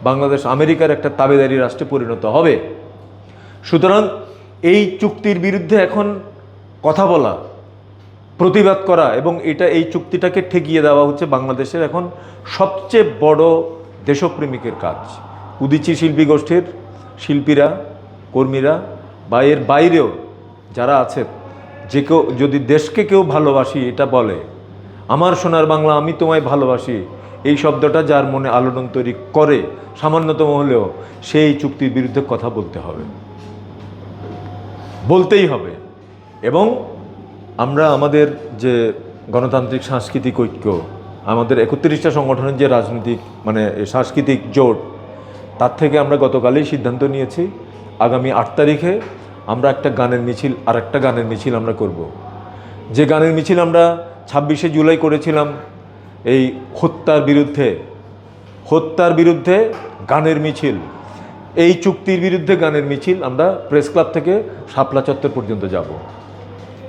বাংলাদেশ আমেরিকার একটা তাবেদারি রাষ্ট্রে পরিণত হবে। সুতরাং এই চুক্তির বিরুদ্ধে এখন কথা বলা, প্রতিবাদ করা এবং এই চুক্তিটাকে ঠেকিয়ে দেওয়া হচ্ছে বাংলাদেশের এখন সবচেয়ে বড় দেশপ্রেমিকের কাজ। উদীচী শিল্পী গোষ্ঠীর শিল্পীরা, কর্মীরা বা এর বাইরেও যারা আছে, যে কেউ যদি দেশকে কেউ ভালোবাসি এটা বলে, আমার সোনার বাংলা আমি তোমায় ভালোবাসি, এই শব্দটা যার মনে আলোড়ন তৈরি করে সামান্যতম হলেও, সেই চুক্তির বিরুদ্ধে কথা বলতে হবে, বলতেই হবে। এবং আমরা আমাদের যে গণতান্ত্রিক সাংস্কৃতিক ঐক্য, আমাদের 31টা সংগঠনের যে রাজনৈতিক সাংস্কৃতিক জোট, তার থেকে আমরা গতকালই সিদ্ধান্ত নিয়েছি আগামী 8 তারিখে আমরা একটা গানের মিছিল আমরা করব। যে গানের মিছিল আমরা 26শে জুলাই করেছিলাম এই হত্যার বিরুদ্ধে গানের মিছিল, এই চুক্তির বিরুদ্ধে গানের মিছিল আমরা প্রেস ক্লাব থেকে শাপলা চত্বর পর্যন্ত যাব।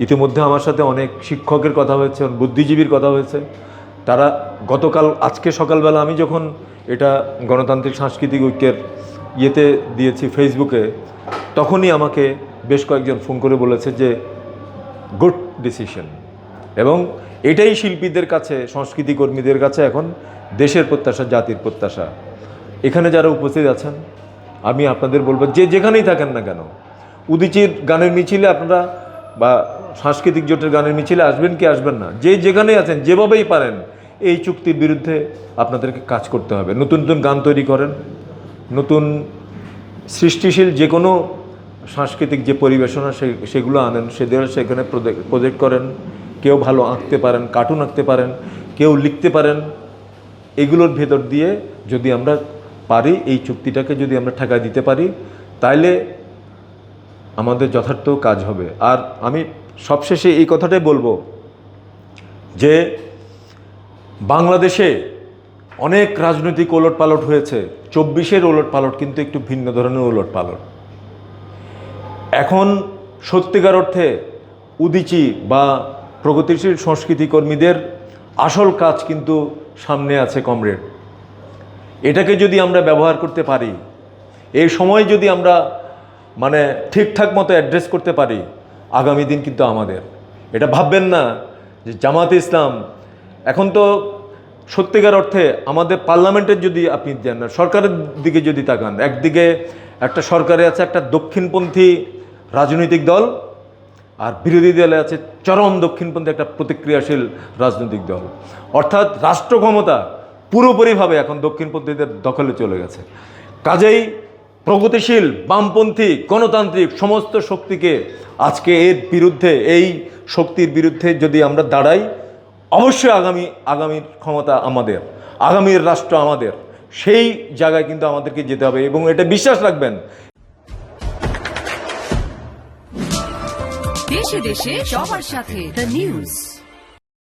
ইতিমধ্যে আমার সাথে অনেক শিক্ষকের কথা হয়েছে, বুদ্ধিজীবীর কথা হয়েছে। তারা আজকে সকালবেলা আমি যখন এটা গণতান্ত্রিক সাংস্কৃতিক ঐক্যের ইয়েতে দিয়েছি ফেসবুকে, তখনই আমাকে বেশ কয়েকজন ফোন করে বলেছে যে গুড ডিসিশন। এবং এটাই শিল্পীদের কাছে, সংস্কৃতি কর্মীদের কাছে এখন দেশের প্রত্যাশা, জাতির প্রত্যাশা। এখানে যারা উপস্থিত আছেন, আমি আপনাদের বলবো যে যেখানেই থাকেন না কেন, উদীচীর গানের মিছিলে আপনারা বা সাংস্কৃতিক জোটের গানের মিছিলে আসবেন কি আসবেন না, যে যেখানেই আছেন, যেভাবেই পারেন এই চুক্তির বিরুদ্ধে আপনাদেরকে কাজ করতে হবে। নতুন নতুন গান তৈরি করেন, নতুন সৃষ্টিশীল যে কোনো সাংস্কৃতিক যে পরিবেশনা সেগুলো আনেন, সেখানে প্রজেক্ট করেন। কেউ ভালো আঁকতে পারেন, কার্টুন আঁকতে পারেন, কেউ লিখতে পারেন। এগুলোর ভেতর দিয়ে যদি আমরা পারি, এই চুক্তিটাকে যদি আমরা ঠেকায় দিতে পারি, তাইলে আমাদের যথার্থ কাজ হবে। আর আমি সবশেষে এই কথাটাই বলবো যে বাংলাদেশে অনেক রাজনৈতিক ওলটপালট হয়েছে। 24-এর ওলটপালট কিন্তু একটু ভিন্ন ধরনের ওলটপালট। এখন সত্যিকার অর্থে উদীচী বা প্রগতিশীল সংস্কৃতি কর্মীদের আসল কাজ কিন্তু সামনে আছে কমরেড। এটাকে যদি আমরা ব্যবহার করতে পারি, এই সময় যদি আমরা ঠিকঠাক মতো অ্যাড্রেস করতে পারি, আগামী দিন কিন্তু আমাদের। এটা ভাববেন না যে জামাতে ইসলাম, এখন তো সত্যিকার অর্থে আমাদের পার্লামেন্টের যদি আপনি যান, সরকারের দিকে যদি তাকান, একদিকে একটা সরকারে আছে একটা দক্ষিণপন্থী রাজনৈতিক দল, আর বিরোধী দলে আছে চরম দক্ষিণপন্থী একটা প্রতিক্রিয়াশীল রাজনৈতিক দল। অর্থাৎ রাষ্ট্র ক্ষমতা পুরোপুরিভাবে এখন দক্ষিণপন্থীদের দখলে চলে গেছে। কাজেই প্রগতিশীল, বামপন্থী, গণতান্ত্রিক সমস্ত শক্তিকে আজকে এর বিরুদ্ধে, এই শক্তির বিরুদ্ধে যদি আমরা দাঁড়াই, অবশ্যই আগামীর ক্ষমতা আমাদের, আগামীর রাষ্ট্র আমাদের। সেই জায়গায় কিন্তু আমাদেরকে যেতে হবে এবং এটা বিশ্বাস রাখবেন। দেশে দেশে সবার সাথে দ্য নিউজ।